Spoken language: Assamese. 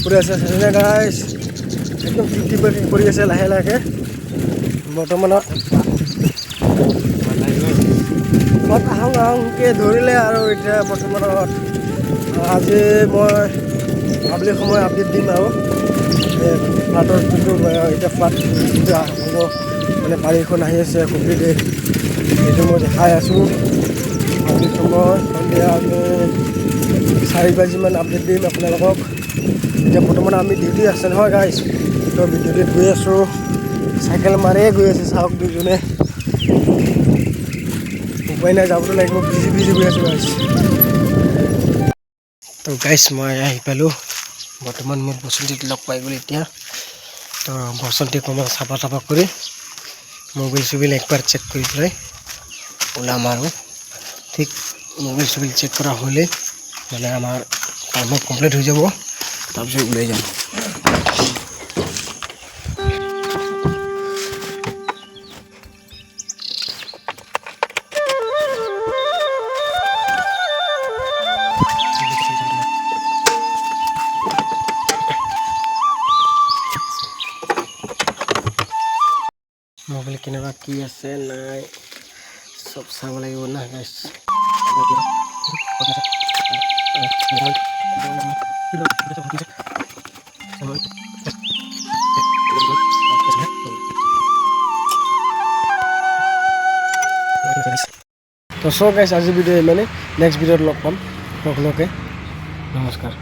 পৰি আছে চাইনে গাইছ একদম টিপ পৰি আছে লাহে লাহে বৰ্তমানত আহোঁকে ধৰিলে আৰু এতিয়া বৰ্তমানত আজি মই আবেলি সময় আপডেট দিম আৰু ফ্লাডৰ যোনটো এতিয়া ফ্লাড যোনটো হ'ব মানে পানীখন আহি আছে কমপ্লিট সেইটো মই দেখাই আছোঁ আবেলি সময় সন্ধিয়া আমি 4 বাজিমান আপডেট দিম আপোনালোকক এতিয়া বৰ্তমান আমি ডিউটি আছে নহয় গাইছ তো আমি ডিউটিত গৈ আছোঁ চাইকেল মাৰিয়ে গৈ আছে চাওক দুজনে উপায় নাই যাবতো লাগিব বিজি গৈ আছোঁ গাইছ তো গাইছ মই আহি পালোঁ বৰ্তমান মোৰ বসন্তীক লগ পাই গ'ল এতিয়া তো বসন্তীক অকণমান চাফা কৰি মোবাইল চুবিল একবাৰ চেক কৰি পেলাই ওলাম আৰু ঠিক মোবাইল চুবিল চেক কৰা হ'লে মানে আমাৰ কাম কমপ্লিট হৈ যাব তাৰপিছত ওলাই যাম মোবাইল কেনেকুৱা কি আছে নাই চব চাব লাগিব না গাইছ তো চ' গাইছ আজি ভিডিঅ' ইমানে নেক্সট ভিডিঅ'ত লগ পাম সকলোকে নমস্কাৰ